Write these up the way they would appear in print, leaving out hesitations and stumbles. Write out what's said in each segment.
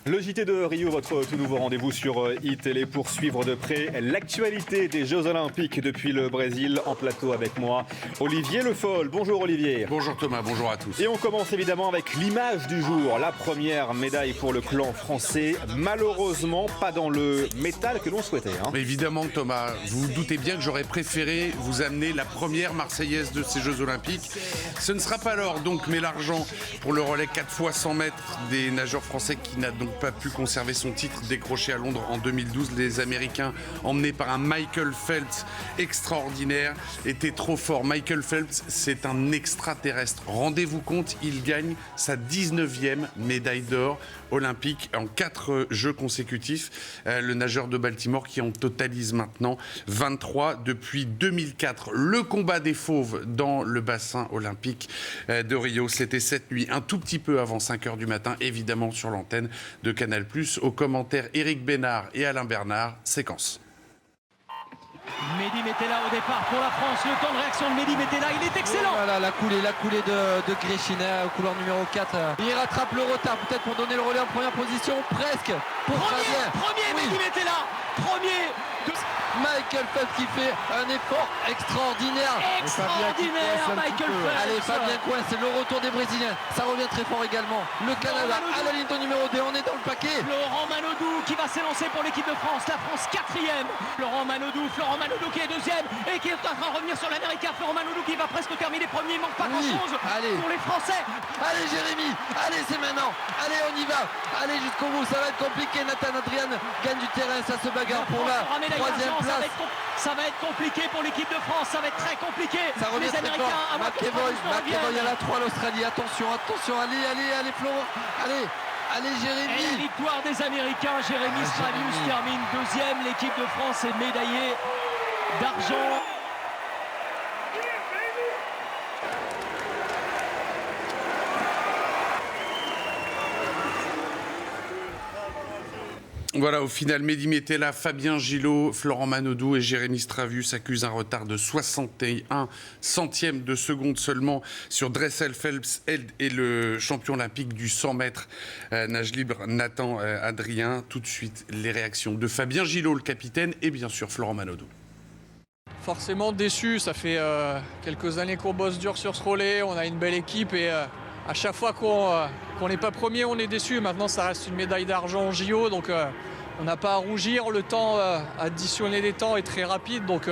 Le JT de Rio, votre tout nouveau rendez-vous sur iTélé pour suivre de près l'actualité des Jeux Olympiques depuis le Brésil. En plateau avec moi, Olivier Le Foll. Bonjour Olivier. Bonjour Thomas, bonjour à tous. Et on commence évidemment avec l'image du jour. La première médaille pour le clan français. Malheureusement, pas dans le métal que l'on souhaitait. Évidemment Thomas, vous vous doutez bien que j'aurais préféré vous amener la première Marseillaise de ces Jeux Olympiques. Ce ne sera pas l'or donc, mais l'argent pour le relais 4 fois 100 mètres des nageurs français qui n'a donc pas pu conserver son titre décroché à Londres en 2012. Les Américains, emmenés par un Michael Phelps extraordinaire, étaient trop forts. Michael Phelps, c'est un extraterrestre. Rendez-vous compte, il gagne sa 19e médaille d'or olympique en 4 Jeux consécutifs. Le nageur de Baltimore qui en totalise maintenant 23 depuis 2004. Le combat des fauves dans le bassin olympique de Rio, c'était cette nuit, un tout petit peu avant 5h du matin, évidemment sur l'antenne de Canal+. Aux commentaires, Éric Bénard et Alain Bernard. Séquence. Mehdi Metella au départ pour la France. Le temps de réaction de Mehdi Metella, il est excellent. Voilà, la coulée de Grechina, couloir numéro 4. Il rattrape le retard, peut-être pour donner le relais en première position, presque. Pour Premier Mehdi Metella. Premier. Michael Phelps qui fait un effort extraordinaire. Michael Phelps. Allez, Fabien Coince, le retour des Brésiliens. Ça revient très fort également. Le Canada à la ligne de numéro 2, on est dans le paquet. Laurent Manodou qui va s'élancer pour l'équipe de France. La France 4e. Florent Manodou qui est 2e et qui est en train de revenir sur l'Américain. Florent Manodou qui va presque terminer premier. Il manque pas grand-chose pour les Français. Allez Jérémy, allez c'est maintenant. Allez on y va. Allez jusqu'au bout, ça va être compliqué. Nathan Adrian gagne du terrain, ça se bagarre pour la 3e place. Ça va être compliqué pour l'équipe de France, ça va être très compliqué. Ça revient les Américains à McEvoy à la 3 l'Australie. Attention, allez Florent. Allez Jérémy. Et victoire des Américains, Jérémy Stravius termine 2e. L'équipe de France est médaillée d'argent. Voilà, au final, Mehdi Metella, Fabien Gillot, Florent Manodou et Jérémy Stravius accusent un retard de 61 centièmes de seconde seulement sur Dressel Phelps et le champion olympique du 100 mètres nage libre Nathan Adrien. Tout de suite, les réactions de Fabien Gillot, le capitaine, et bien sûr Florent Manodou. Forcément déçu, ça fait quelques années qu'on bosse dur sur ce relais, on a une belle équipe et à chaque fois qu'on n'est pas premier, on est déçu. Maintenant, ça reste une médaille d'argent au JO, donc on n'a pas à rougir. Le temps, additionner des temps est très rapide, donc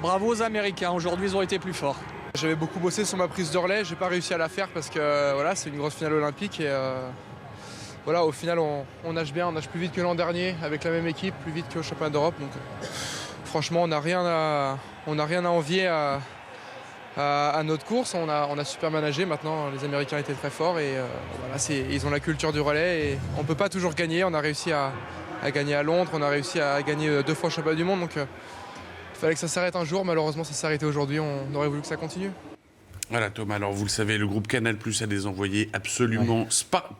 bravo aux Américains. Aujourd'hui, ils ont été plus forts. J'avais beaucoup bossé sur ma prise de relais, j'ai pas réussi à la faire parce que voilà, c'est une grosse finale olympique et voilà, au final, on nage bien, on nage plus vite que l'an dernier avec la même équipe, plus vite qu'au championnat d'Europe. Donc franchement, on n'a rien à envier à notre course. On a super managé. Maintenant, les Américains étaient très forts et voilà, ils ont la culture du relais et on ne peut pas toujours gagner. On a réussi à gagner à Londres, on a réussi à gagner 2 fois le championnat du monde. Donc il fallait que ça s'arrête un jour. Malheureusement, ça s'est arrêté aujourd'hui. On aurait voulu que ça continue. Voilà Thomas, alors vous le savez, le groupe Canal+ a des envoyés absolument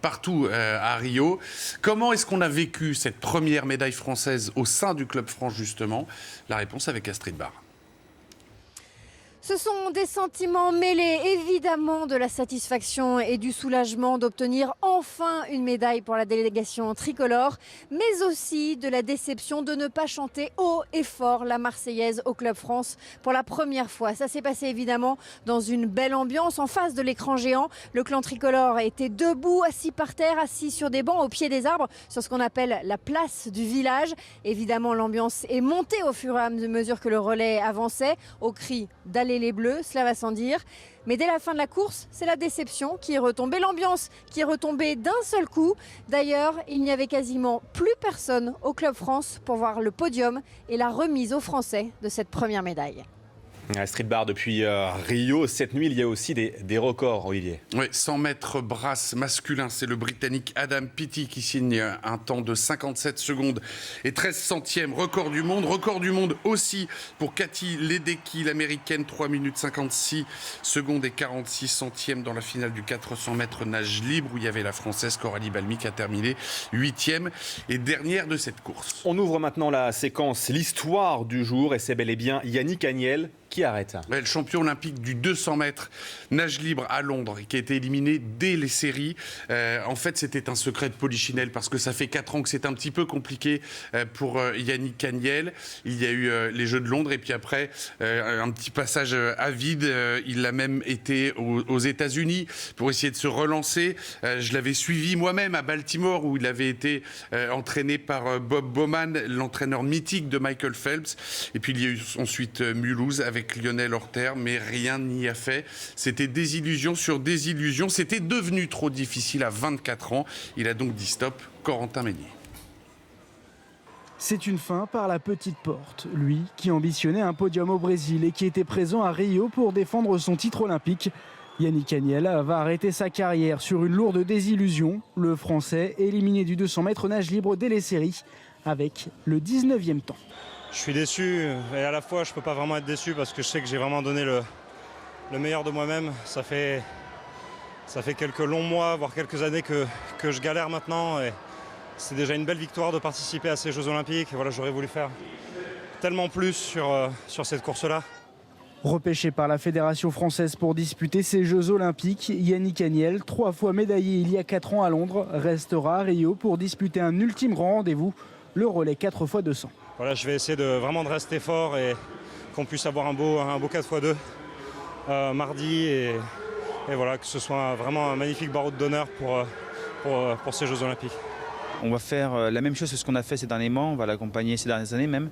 partout à Rio. Comment est-ce qu'on a vécu cette première médaille française au sein du Club France justement? La réponse avec Astrid Barr. Ce sont des sentiments mêlés, évidemment, de la satisfaction et du soulagement d'obtenir enfin une médaille pour la délégation tricolore, mais aussi de la déception de ne pas chanter haut et fort la Marseillaise au Club France pour la première fois. Ça s'est passé évidemment dans une belle ambiance en face de l'écran géant. Le clan tricolore était debout, assis par terre, assis sur des bancs au pied des arbres, sur ce qu'on appelle la place du village. Évidemment, l'ambiance est montée au fur et à mesure que le relais avançait, au cri d'aller les Bleus, cela va sans dire. Mais dès la fin de la course, c'est la déception qui est retombée, l'ambiance qui est retombée d'un seul coup. D'ailleurs, il n'y avait quasiment plus personne au Club France pour voir le podium et la remise aux Français de cette première médaille. Astrid Barr depuis Rio. Cette nuit, il y a aussi des records, Olivier. Oui, 100 mètres brasse masculin. C'est le Britannique Adam Peaty qui signe un temps de 57 secondes et 13 centièmes. Record du monde. Record du monde aussi pour Katie Ledecky, l'américaine. 3 minutes 56 secondes et 46 centièmes dans la finale du 400 mètres nage libre où il y avait la Française Coralie Balmy qui a terminé 8e et dernière de cette course. On ouvre maintenant la séquence l'histoire du jour et c'est bel et bien Yannick Agnel qui arrête. Ouais, le champion olympique du 200 mètres nage libre à Londres, qui a été éliminé dès les séries. En fait, c'était un secret de polichinelle parce que ça fait 4 ans que c'est un petit peu compliqué pour Yannick Cagniel. Il y a eu les Jeux de Londres et puis après un petit passage à vide. Il a même été aux États-Unis pour essayer de se relancer. Je l'avais suivi moi-même à Baltimore où il avait été entraîné par Bob Bowman, l'entraîneur mythique de Michael Phelps. Et puis il y a eu ensuite Mulhouse avec Lionel Orter, mais rien n'y a fait. C'était désillusion sur désillusion. C'était devenu trop difficile à 24 ans. Il a donc dit stop. Corentin Meunier. C'est une fin par la petite porte. Lui, qui ambitionnait un podium au Brésil et qui était présent à Rio pour défendre son titre olympique. Yannick Cagniel va arrêter sa carrière sur une lourde désillusion. Le Français, éliminé du 200 mètres nage libre dès les séries, avec le 19e temps. Je suis déçu et à la fois je ne peux pas vraiment être déçu parce que je sais que j'ai vraiment donné le meilleur de moi-même. Ça fait quelques longs mois, voire quelques années que je galère maintenant. Et c'est déjà une belle victoire de participer à ces Jeux Olympiques. Et voilà, j'aurais voulu faire tellement plus sur cette course-là. Repêché par la Fédération française pour disputer ces Jeux Olympiques, Yannick Cagniel, 3 fois médaillé il y a 4 ans à Londres, restera à Rio pour disputer un ultime grand rendez-vous, le relais 4x200. Voilà, je vais essayer vraiment de rester fort et qu'on puisse avoir un beau 4x2 mardi et voilà, que ce soit vraiment un magnifique barreau d'honneur pour ces Jeux Olympiques. On va faire la même chose que ce qu'on a fait ces derniers mois, on va l'accompagner ces dernières années même.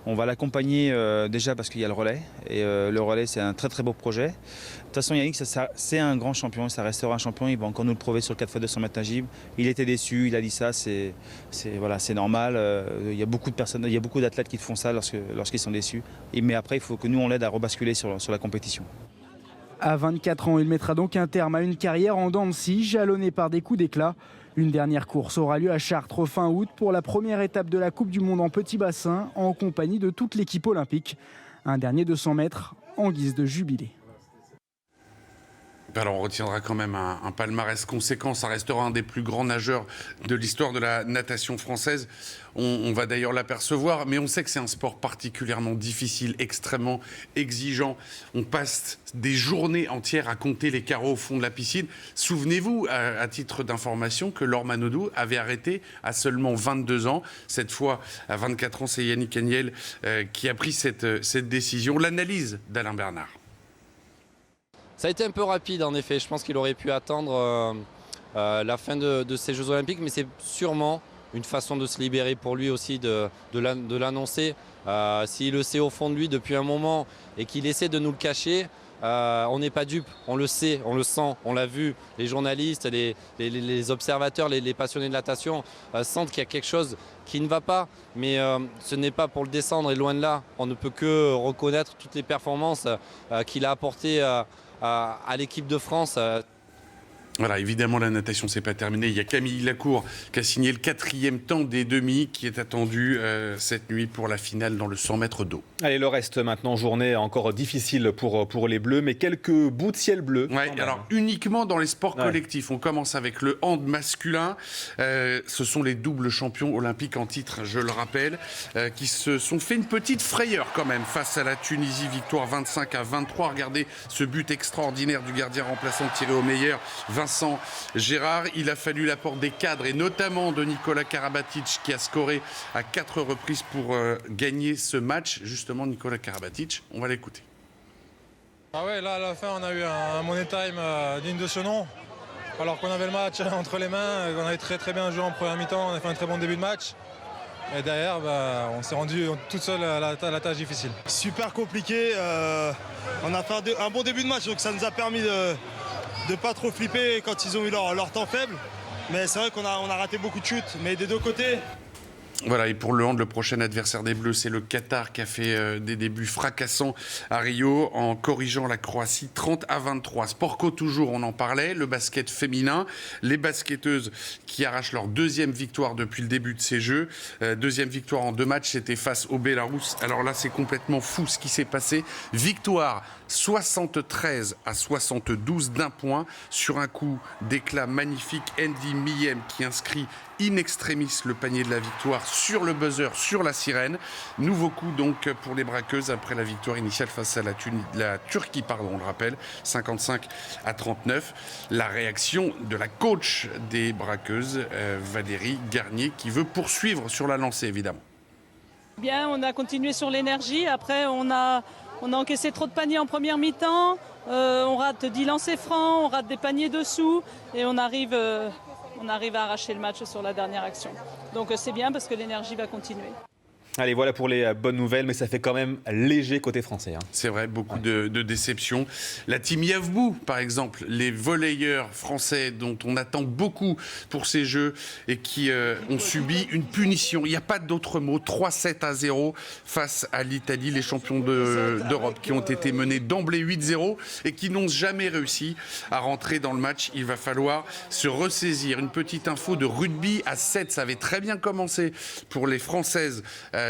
On va l'accompagner déjà parce qu'il y a le relais, et le relais c'est un très très beau projet. De toute façon Yannick c'est un grand champion, ça restera un champion, il va encore nous le prouver sur le 4x200 mètres nage libre. Il était déçu, il a dit ça, c'est normal. Il y a beaucoup de personnes, il y a beaucoup d'athlètes qui font ça lorsqu'ils sont déçus. Mais après il faut que nous on l'aide à rebasculer sur la compétition. À 24 ans, il mettra donc un terme à une carrière en dents de scie, jalonnée par des coups d'éclat. Une dernière course aura lieu à Chartres fin août pour la première étape de la Coupe du Monde en petit bassin en compagnie de toute l'équipe olympique. Un dernier 200 mètres en guise de jubilé. Alors on retiendra quand même un palmarès conséquent, ça restera un des plus grands nageurs de l'histoire de la natation française. On va d'ailleurs l'apercevoir, mais on sait que c'est un sport particulièrement difficile, extrêmement exigeant. On passe des journées entières à compter les carreaux au fond de la piscine. Souvenez-vous, à titre d'information, que Laure Manodou avait arrêté à seulement 22 ans. Cette fois, à 24 ans, c'est Yannick Cagniel qui a pris cette décision. L'analyse d'Alain Bernard. Ça a été un peu rapide en effet, je pense qu'il aurait pu attendre la fin de ces Jeux Olympiques, mais c'est sûrement une façon de se libérer pour lui aussi de l'annoncer. S'il le sait au fond de lui depuis un moment et qu'il essaie de nous le cacher, on n'est pas dupe, on le sait, on le sent, on l'a vu. Les journalistes, les observateurs, les passionnés de natation sentent qu'il y a quelque chose qui ne va pas, mais ce n'est pas pour le descendre et loin de là. On ne peut que reconnaître toutes les performances qu'il a apportées à l'équipe de France. Voilà, évidemment, la natation, c'est pas terminé. Il y a Camille Lacour qui a signé le 4e temps des demi qui est attendu cette nuit pour la finale dans le 100 mètres d'eau. Allez, le reste maintenant, journée encore difficile pour les Bleus, mais quelques bouts de ciel bleu. Ouais, alors uniquement dans les sports collectifs. On commence avec le hand masculin. Ce sont les doubles champions olympiques en titre, je le rappelle, qui se sont fait une petite frayeur quand même face à la Tunisie. Victoire 25-23. Regardez ce but extraordinaire du gardien remplaçant tiré au meilleur, Vincent Gérard. Il a fallu l'apport des cadres et notamment de Nikola Karabatic qui a scoré à 4 reprises pour gagner ce match. Justement, Nikola Karabatic, on va l'écouter. Ah ouais, là à la fin on a eu un money time digne de ce nom. Alors qu'on avait le match entre les mains, on avait très très bien joué en première mi-temps, on a fait un très bon début de match. Et derrière, on s'est rendu toute seule à la tâche difficile. Super compliqué, on a fait un bon début de match, donc ça nous a permis de ne pas trop flipper quand ils ont eu leur temps faible. Mais c'est vrai qu'on a raté beaucoup de chutes, mais des deux côtés. Voilà, et pour le hand, le prochain adversaire des Bleus, c'est le Qatar qui a fait des débuts fracassants à Rio en corrigeant la Croatie 30-23. Sportco toujours, on en parlait, le basket féminin, les basketteuses qui arrachent leur 2e victoire depuis le début de ces Jeux. 2e victoire en 2 matchs, c'était face au Bélarus. Alors là, c'est complètement fou ce qui s'est passé. Victoire 73-72 d'un point sur un coup d'éclat magnifique. Andy Miyem qui inscrit in extremis le panier de la victoire sur le buzzer, sur la sirène. Nouveau coup donc pour les braqueuses après la victoire initiale face à la Turquie, on le rappelle, 55-39. La réaction de la coach des braqueuses, Valérie Garnier, qui veut poursuivre sur la lancée évidemment. Bien, on a continué sur l'énergie. Après, on a encaissé trop de paniers en première mi-temps. On rate 10 lancers francs, on rate des paniers dessous et on arrive à arracher le match sur la dernière action. Donc c'est bien parce que l'énergie va continuer. Allez, voilà pour les bonnes nouvelles, mais ça fait quand même léger côté français. C'est vrai, beaucoup de déceptions. La team Yavbou, par exemple, les volleyeurs français dont on attend beaucoup pour ces Jeux et qui ont subi une punition. Il n'y a pas d'autre mot. 3-7-0 face à l'Italie, les champions d'Europe qui ont été menés d'emblée 8-0 et qui n'ont jamais réussi à rentrer dans le match. Il va falloir se ressaisir. Une petite info de rugby à 7. Ça avait très bien commencé pour les Françaises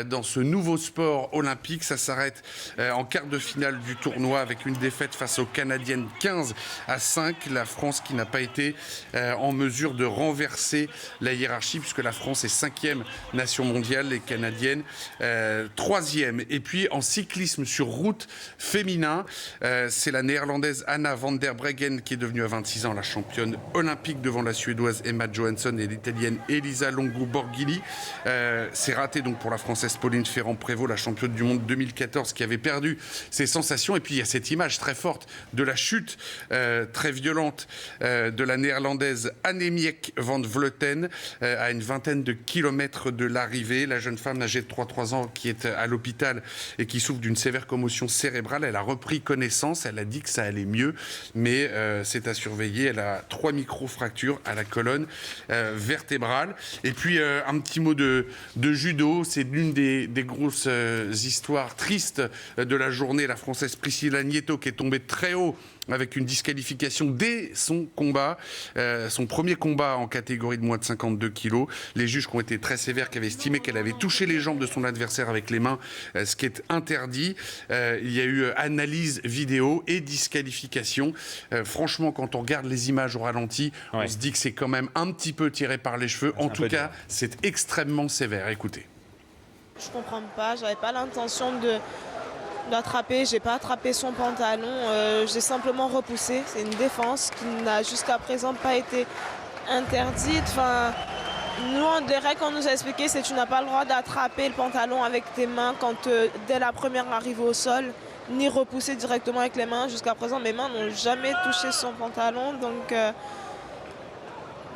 dans ce nouveau sport olympique. Ça s'arrête en quart de finale du tournoi avec une défaite face aux Canadiennes 15-5. La France qui n'a pas été en mesure de renverser la hiérarchie puisque la France est 5e nation mondiale, les Canadiennes 3e. Et puis en cyclisme sur route féminin, c'est la néerlandaise Anna van der Breggen qui est devenue à 26 ans la championne olympique devant la suédoise Emma Johansson et l'italienne Elisa Longo Borghini. C'est raté donc pour la Française Pauline Ferrand-Prévot, la championne du monde 2014 qui avait perdu ses sensations. Et puis il y a cette image très forte de la chute très violente de la néerlandaise Annemiek van Vleuten à une vingtaine de kilomètres de l'arrivée. La jeune femme âgée de 3 ans qui est à l'hôpital et qui souffre d'une sévère commotion cérébrale. Elle a repris connaissance, elle a dit que ça allait mieux, mais c'est à surveiller. Elle a 3 micro-fractures à la colonne vertébrale. Et puis un petit mot de judo, c'est l'une des grosses histoires tristes de la journée. La Française Priscilla Nieto qui est tombée très haut avec une disqualification dès son combat, son premier combat en catégorie de moins de 52 kilos. Les juges qui ont été très sévères, qui avaient estimé qu'elle avait touché les jambes de son adversaire avec les mains, ce qui est interdit. Il y a eu analyse vidéo et disqualification. Franchement, quand on regarde les images au ralenti, on se dit que c'est quand même un petit peu tiré par les cheveux. En tout cas, c'est extrêmement sévère. Écoutez. Je comprends pas, j'avais pas l'intention d'attraper, j'ai pas attrapé son pantalon, j'ai simplement repoussé. C'est une défense qui n'a jusqu'à présent pas été interdite. Enfin, nous, des règles qu'on nous a expliquées, c'est que tu n'as pas le droit d'attraper le pantalon avec tes mains dès la première arrivée au sol, ni repousser directement avec les mains. Jusqu'à présent, mes mains n'ont jamais touché son pantalon, donc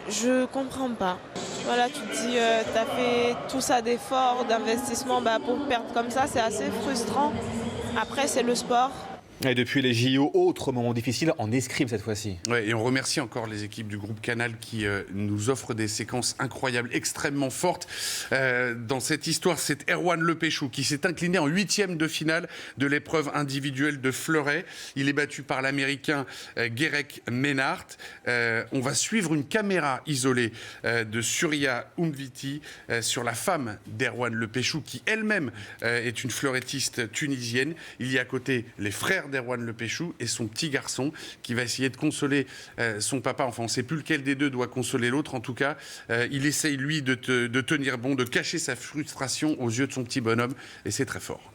je comprends pas. Voilà, tu te dis, tu as fait tout ça d'efforts, d'investissement pour perdre comme ça, c'est assez frustrant. Après, c'est le sport. Et depuis les JO, autre moment difficile en escrime cette fois-ci. Ouais, et on remercie encore les équipes du groupe Canal qui nous offrent des séquences incroyables, extrêmement fortes. Dans cette histoire, c'est Erwan Lepéchou qui s'est incliné en 8e de finale de l'épreuve individuelle de fleuret. Il est battu par l'Américain Gerek Menard. On va suivre une caméra isolée de Surya Umviti sur la femme d'Erwan Lepéchou qui elle-même est une fleurettiste tunisienne. Il y a à côté les frères d'Erwan Lepéchou et son petit garçon qui va essayer de consoler son papa. Enfin, on ne sait plus lequel des deux doit consoler l'autre. En tout cas, il essaye, lui, de tenir bon, de cacher sa frustration aux yeux de son petit bonhomme. Et c'est très fort.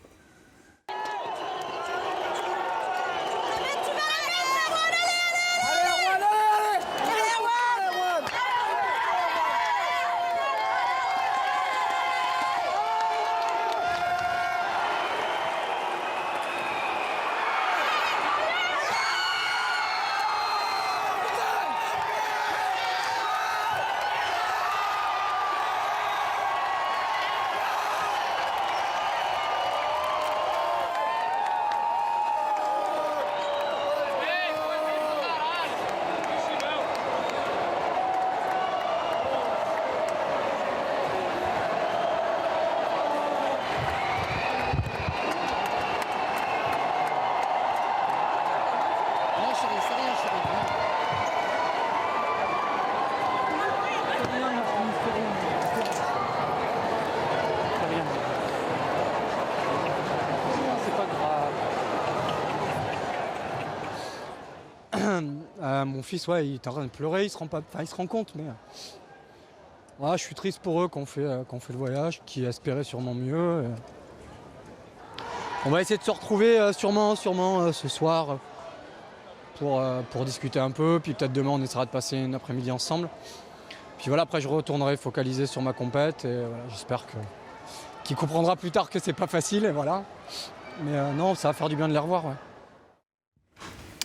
Mon fils, il est en train de pleurer, il se rend compte, mais Je suis triste pour eux qu'on fait le voyage, qui espéraient sûrement mieux. On va essayer de se retrouver sûrement ce soir pour discuter un peu. Puis peut-être demain, on essaiera de passer une après-midi ensemble. Puis voilà, après je retournerai focaliser sur ma compète et voilà, j'espère qu'il comprendra plus tard que c'est pas facile. Et voilà. Mais non, ça va faire du bien de les revoir. Ouais.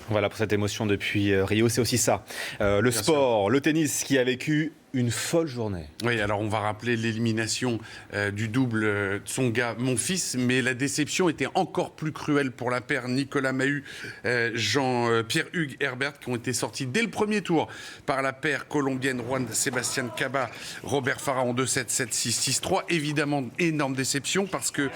Voilà pour cette émotion depuis Rio, c'est aussi ça. Le bien sport, sûr. Le tennis qui a vécu une folle journée. Oui, alors on va rappeler l'élimination du double Tsonga, mon fils, mais la déception était encore plus cruelle pour la paire Nicolas Mahut, Pierre-Hugues Herbert, qui ont été sortis dès le premier tour par la paire colombienne Juan Sebastián Cabal, Robert Farah en 2-7, 7-6, 6-3. Évidemment, énorme déception parce que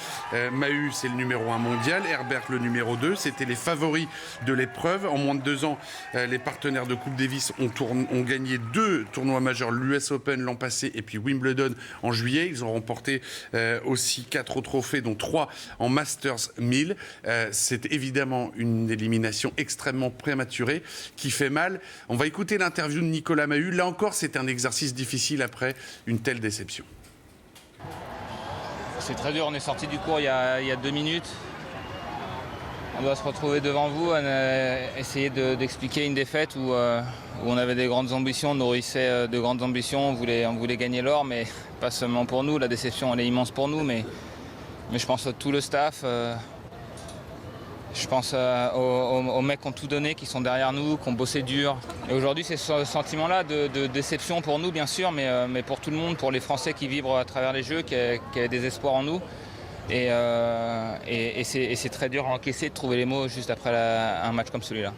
Mahut, c'est le numéro 1 mondial, Herbert le numéro 2, c'était les favoris de l'épreuve. En moins de 2 ans, les partenaires de Coupe Davis ont gagné 2 tournois majeurs, l'US Open l'an passé et puis Wimbledon en juillet. Ils ont remporté aussi 4 trophées, dont 3 en Masters 1000. C'est évidemment une élimination extrêmement prématurée qui fait mal. On va écouter l'interview de Nicolas Mahut. Là encore, c'est un exercice difficile après une telle déception. C'est très dur. On est sorti du cours il y a 2 minutes. On doit se retrouver devant vous, essayer d'expliquer une défaite où on avait des grandes ambitions, on nourrissait de grandes ambitions, on voulait gagner l'or, mais pas seulement pour nous. La déception, elle est immense pour nous, mais je pense à tout le staff. Je pense aux mecs qui ont tout donné, qui sont derrière nous, qui ont bossé dur. Et aujourd'hui, c'est ce sentiment-là de déception pour nous, bien sûr, mais pour tout le monde, pour les Français qui vivent à travers les Jeux, qui avaient des espoirs en nous. Et c'est très dur à encaisser de trouver les mots juste après un match comme celui-là.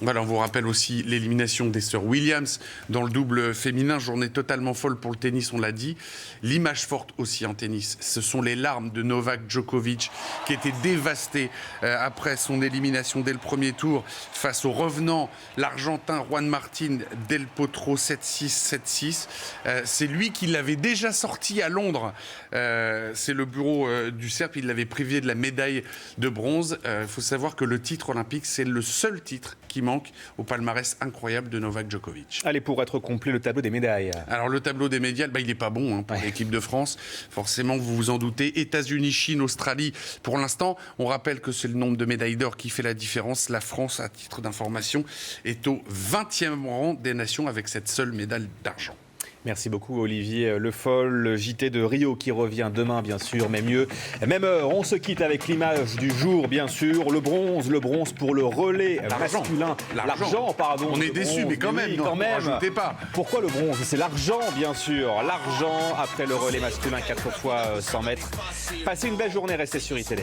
Voilà, on vous rappelle aussi l'élimination des sœurs Williams dans le double féminin, journée totalement folle pour le tennis, on l'a dit. L'image forte aussi en tennis, ce sont les larmes de Novak Djokovic qui était dévasté après son élimination dès le premier tour face au revenant, l'Argentin Juan Martín del Potro 7-6, 7-6. C'est lui qui l'avait déjà sorti à Londres. C'est le bureau du Serbe, il l'avait privé de la médaille de bronze. Il faut savoir que le titre olympique, c'est le seul titre qui manque au palmarès incroyable de Novak Djokovic. Allez, pour être complet, le tableau des médailles. Alors le tableau des médailles, il n'est pas bon pour l'équipe de France. Forcément, vous vous en doutez. États-Unis, Chine, Australie, pour l'instant, on rappelle que c'est le nombre de médailles d'or qui fait la différence. La France, à titre d'information, est au 20e rang des nations avec cette seule médaille d'argent. Merci beaucoup Olivier Le Foll, le JT de Rio qui revient demain bien sûr, mais mieux, même heure. On se quitte avec l'image du jour bien sûr, le bronze pour le relais masculin. L'argent, pardon. On est déçus, mais quand même, rajoutez pas. Pourquoi le bronze? C'est l'argent bien sûr, l'argent après le relais masculin 4 fois 100 mètres. Passez une belle journée, restez sur iTélé.